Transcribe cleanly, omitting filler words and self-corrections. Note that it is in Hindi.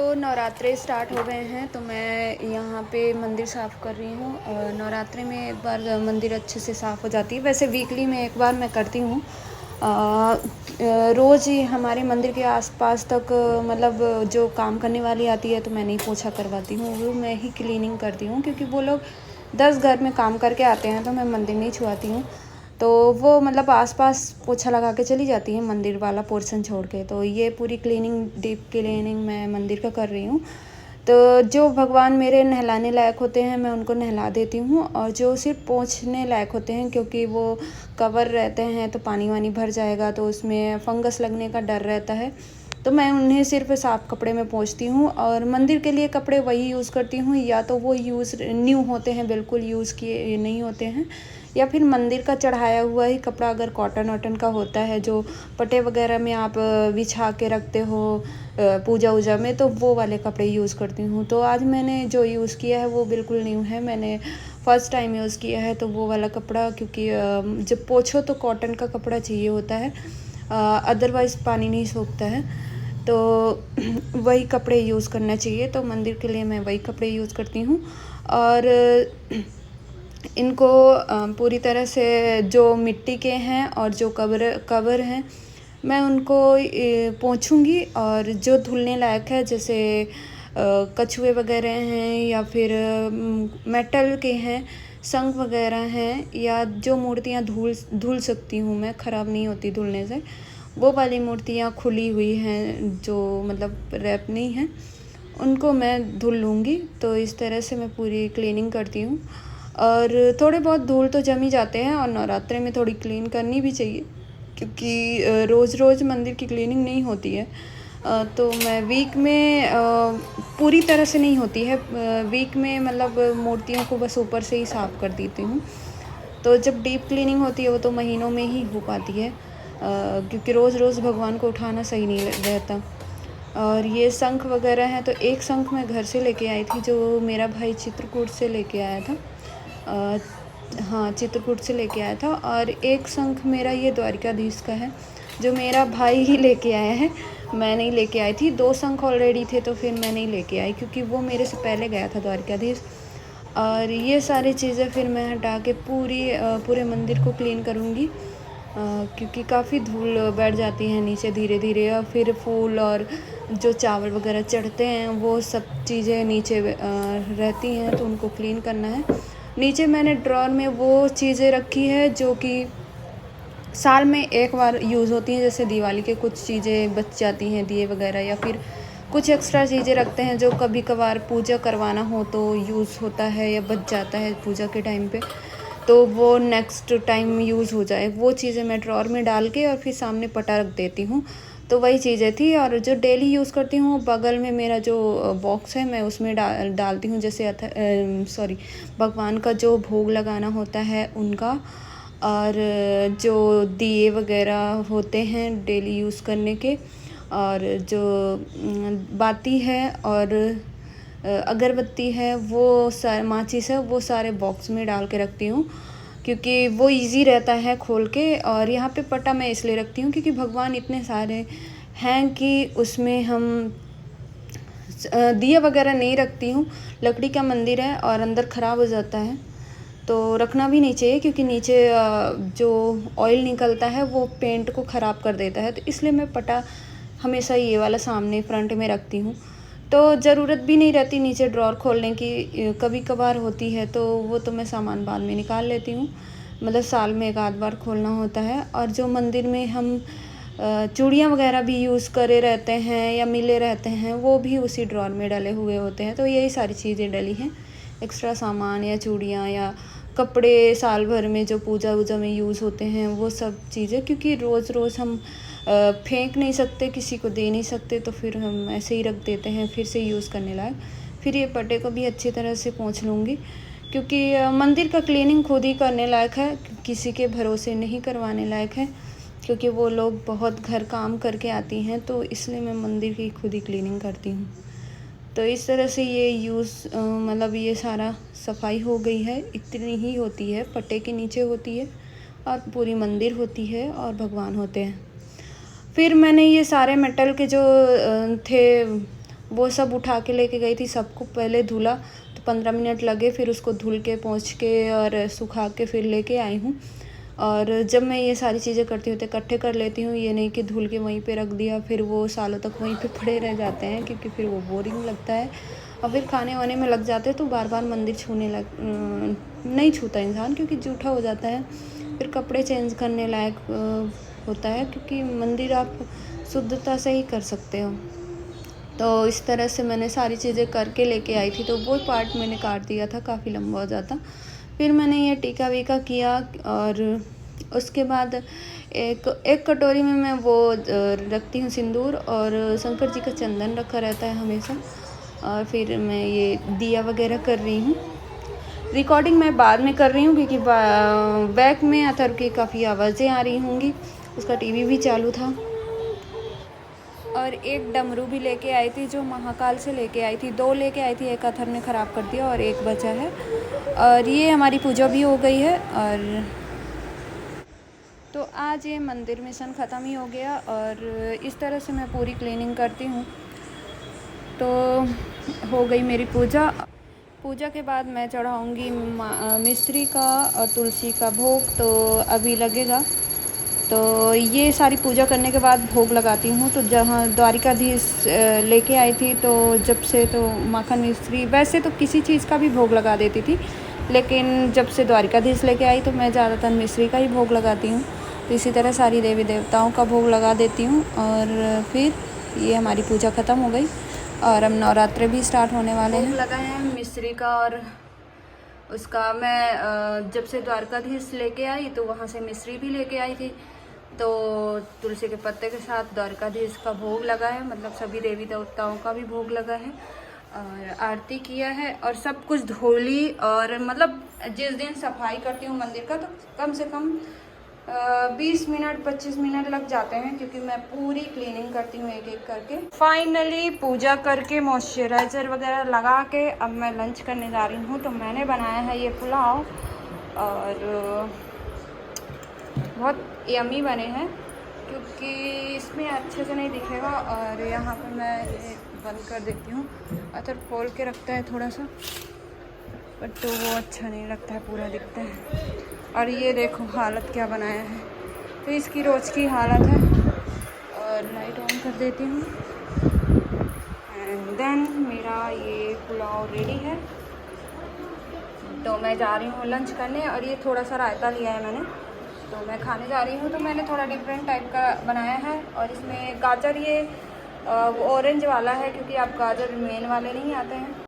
तो नवरात्रे स्टार्ट हो गए हैं तो मैं यहाँ पे मंदिर साफ़ कर रही हूँ। नवरात्रे में एक बार मंदिर अच्छे से साफ़ हो जाती है। वैसे वीकली में एक बार मैं करती हूँ। रोज़ ही हमारे मंदिर के आसपास तक मतलब जो काम करने वाली आती है तो मैं नहीं पोछा करवाती हूँ, वो मैं ही क्लीनिंग करती हूँ, क्योंकि वो लोग 10 घर में काम करके आते हैं तो मैं मंदिर नहीं छुआती हूँ। तो वो मतलब आसपास पोछा लगा के चली जाती है मंदिर वाला पोर्शन छोड़ के। तो ये पूरी क्लीनिंग, डीप क्लीनिंग मैं मंदिर का कर रही हूँ। तो जो भगवान मेरे नहलाने लायक होते हैं मैं उनको नहला देती हूँ, और जो सिर्फ पोंछने लायक होते हैं, क्योंकि वो कवर रहते हैं तो पानी वानी भर जाएगा तो उसमें फंगस लगने का डर रहता है, तो मैं उन्हें सिर्फ साफ़ कपड़े में पोंछती हूँ। और मंदिर के लिए कपड़े वही यूज़ करती हूँ, या तो वो न्यू होते हैं, बिल्कुल यूज़ किए नहीं होते हैं, या फिर मंदिर का चढ़ाया हुआ ही कपड़ा अगर कॉटन वॉटन का होता है, जो पटे वगैरह में आप बिछा के रखते हो पूजा वूजा में, तो वो वाले कपड़े यूज़ करती हूँ। तो आज मैंने जो यूज़ किया है वो बिल्कुल न्यू है, मैंने फ़र्स्ट टाइम यूज़ किया है तो वो वाला कपड़ा, क्योंकि जब पोछो तो कॉटन का कपड़ा चाहिए होता है, अदरवाइज़ पानी नहीं सोखता है, तो वही कपड़े यूज़ करना चाहिए। तो मंदिर के लिए मैं वही कपड़े यूज़ करती हूँ। और इनको पूरी तरह से जो मिट्टी के हैं और जो कवर हैं मैं उनको पोंछूंगी, और जो धुलने लायक है जैसे कछुए वगैरह हैं, या फिर मेटल के हैं, शंख वगैरह हैं, या जो मूर्तियाँ धुल सकती हूँ मैं, ख़राब नहीं होती धुलने से, वो वाली मूर्तियाँ खुली हुई हैं जो मतलब रैप नहीं है, उनको मैं धुल लूँगी। तो इस तरह से मैं पूरी क्लीनिंग करती हूँ। और थोड़े बहुत धूल तो जम ही जाते हैं, और नवरात्रे में थोड़ी क्लीन करनी भी चाहिए, क्योंकि रोज़ रोज़ मंदिर की क्लीनिंग नहीं होती है। तो मैं वीक में पूरी तरह से नहीं होती है, वीक में मतलब मूर्तियों को बस ऊपर से ही साफ़ कर देती हूँ। तो जब डीप क्लीनिंग होती है वो तो महीनों में ही हो पाती है, क्योंकि रोज़ रोज़ भगवान को उठाना सही नहीं रहता। और ये शंख वगैरह हैं, तो एक शंख मैं घर से लेके आई थी, जो मेरा भाई चित्रकूट से लेके आया था। हाँ, चित्रकूट से लेके आया था। और एक शंख मेरा ये द्वारिकाधीश का है, जो मेरा भाई ही लेके आया है, मैं नहीं लेके आई थी। 2 शंख ऑलरेडी थे तो फिर मैं नहीं लेके आई, क्योंकि वो मेरे से पहले गया था द्वारिकाधीश। और ये सारी चीज़ें फिर मैं हटा के पूरे मंदिर को क्लीन करूँगी, क्योंकि काफ़ी धूल बैठ जाती है नीचे धीरे धीरे, और फिर फूल और जो चावल वगैरह चढ़ते हैं वो सब चीज़ें नीचे रहती हैं, तो उनको क्लीन करना है। नीचे मैंने ड्रॉर में वो चीज़ें रखी है जो कि साल में एक बार यूज़ होती हैं, जैसे दिवाली के कुछ चीज़ें बच जाती हैं, दिए वगैरह, या फिर कुछ एक्स्ट्रा चीज़ें रखते हैं जो कभी कभार पूजा करवाना हो तो यूज़ होता है या बच जाता है पूजा के टाइम पे, तो वो नेक्स्ट टाइम यूज़ हो जाए, वो चीज़ें मैं ड्रॉर में डाल के और फिर सामने पटा रख देती हूँ। तो वही चीज़ें थी। और जो डेली यूज़ करती हूँ, बगल में मेरा जो बॉक्स है मैं उसमें डालती हूँ, जैसे भगवान का जो भोग लगाना होता है उनका, और जो दिए वगैरह होते हैं डेली यूज़ करने के, और जो बाती है और अगरबत्ती है, वो माचिस है, वो सारे बॉक्स में डाल के रखती हूँ, क्योंकि वो इजी रहता है खोल के। और यहाँ पे पटा मैं इसलिए रखती हूँ क्योंकि भगवान इतने सारे हैं कि उसमें हम दिए वगैरह नहीं रखती हूँ। लकड़ी का मंदिर है और अंदर ख़राब हो जाता है, तो रखना भी नहीं चाहिए, क्योंकि नीचे जो ऑयल निकलता है वो पेंट को ख़राब कर देता है, तो इसलिए मैं पटा हमेशा ये वाला सामने फ्रंट में रखती हूँ। तो ज़रूरत भी नहीं रहती नीचे ड्रॉर खोलने की, कभी कभार होती है तो वो तो मैं सामान बाद में निकाल लेती हूँ, मतलब साल में एक आध बार खोलना होता है। और जो मंदिर में हम चूड़ियाँ वगैरह भी यूज़ करे रहते हैं या मिले रहते हैं, वो भी उसी ड्रॉर में डले हुए होते हैं। तो यही सारी चीज़ें डली हैं, एक्स्ट्रा सामान या चूड़ियाँ या कपड़े साल भर में जो पूजा वूजा में यूज़ होते हैं, वो सब चीज़ें, क्योंकि रोज़ रोज़ हम फेंक नहीं सकते, किसी को दे नहीं सकते, तो फिर हम ऐसे ही रख देते हैं फिर से यूज़ करने लायक। फिर ये पटे को भी अच्छी तरह से पोंछ लूँगी, क्योंकि मंदिर का क्लीनिंग खुद ही करने लायक है, किसी के भरोसे नहीं करवाने लायक है, क्योंकि वो लोग बहुत घर काम करके आती हैं, तो इसलिए मैं मंदिर की खुद ही क्लीनिंग करती हूँ। तो इस तरह से ये मतलब ये सारा सफाई हो गई है। इतनी ही होती है, पट्टे के नीचे होती है और पूरी मंदिर होती है और भगवान होते हैं। फिर मैंने ये सारे मेटल के जो थे वो सब उठा के लेके गई थी, सबको पहले धुला तो 15 मिनट लगे, फिर उसको धुल के पोंछ के और सुखा के फिर लेके आई हूँ। और जब मैं ये सारी चीज़ें करती हूँ तो इकट्ठे कर लेती हूँ, ये नहीं कि धुल के वहीं पे रख दिया फिर वो सालों तक वहीं पे पड़े रह जाते हैं, क्योंकि फिर वो बोरिंग लगता है और फिर खाने वाने में लग जाते हैं तो बार बार मंदिर नहीं छूता इंसान, क्योंकि जूठा हो जाता है। फिर कपड़े चेंज करने लायक होता है, क्योंकि मंदिर आप शुद्धता से ही कर सकते हो। तो इस तरह से मैंने सारी चीज़ें करके लेके आई थी, तो वो पार्ट मैंने काट दिया था, काफ़ी लंबा हो जाता। फिर मैंने ये टीका वीका किया और उसके बाद एक कटोरी में मैं वो रखती हूँ सिंदूर, और शंकर जी का चंदन रखा रहता है हमेशा। और फिर मैं ये दिया वगैरह कर रही हूँ। रिकॉर्डिंग मैं बाद में कर रही हूँ, क्योंकि बैक में अथर्व की काफ़ी आवाज़ें आ रही होंगी, उसका टीवी भी चालू था। और एक डमरू भी लेके आई थी, जो महाकाल से लेके आई थी, 2 लेके आई थी, एक अथर्व ने ख़राब कर दिया और एक बचा है। और ये हमारी पूजा भी हो गई है। और तो आज ये मंदिर मिशन ख़त्म ही हो गया, और इस तरह से मैं पूरी क्लीनिंग करती हूँ। तो हो गई मेरी पूजा। पूजा के बाद मैं चढ़ाऊँगी मिश्री का और तुलसी का भोग, तो अभी लगेगा। तो ये सारी पूजा करने के बाद भोग लगाती हूँ। तो जहाँ द्वारिकाधीश लेके आई थी, तो जब से तो माखन मिश्री, वैसे तो किसी चीज़ का भी भोग लगा देती थी, लेकिन जब से द्वारिकाधीश लेके आई तो मैं ज़्यादातर मिश्री का ही भोग लगाती हूँ। तो इसी तरह सारी देवी देवताओं का भोग लगा देती हूँ। और फिर ये हमारी पूजा ख़त्म हो गई, और अब नवरात्रे भी स्टार्ट होने वाले हैं। भोग लगा है मिश्री का, और उसका मैं जब से द्वारकाधीश लेके आई तो वहाँ से मिश्री भी लेके आई थी, तो तुलसी के पत्ते के साथ द्वारकाधीश का भोग लगा है, मतलब सभी देवी देवताओं का भी भोग लगा है, और आरती किया है, और सब कुछ धो ली। और मतलब जिस दिन सफाई करती हूँ मंदिर का, तो कम से कम 20 मिनट 25 मिनट लग जाते हैं, क्योंकि मैं पूरी क्लीनिंग करती हूँ एक एक करके। फाइनली पूजा करके मॉइस्चराइज़र वगैरह लगा के अब मैं लंच करने जा रही हूँ। तो मैंने बनाया है ये पुलाव, और बहुत यमी बने हैं, क्योंकि इसमें अच्छे से नहीं दिखेगा। और यहाँ पर मैं ये बंद कर देती हूँ, अतर खोल के रखता है थोड़ा सा, बट तो वो अच्छा नहीं लगता है, पूरा दिखता है। और ये देखो हालत क्या बनाया है, तो इसकी रोज़ की हालत है। और लाइट ऑन कर देती हूँ, एंड देन मेरा ये पुलाव रेडी है। तो मैं जा रही हूँ लंच करने, और ये थोड़ा सा रायता लिया है मैंने, तो मैं खाने जा रही हूँ। तो मैंने थोड़ा डिफरेंट टाइप का बनाया है, और इसमें गाजर ये ऑरेंज वाला है, क्योंकि आप गाजर मेन वाले नहीं आते हैं।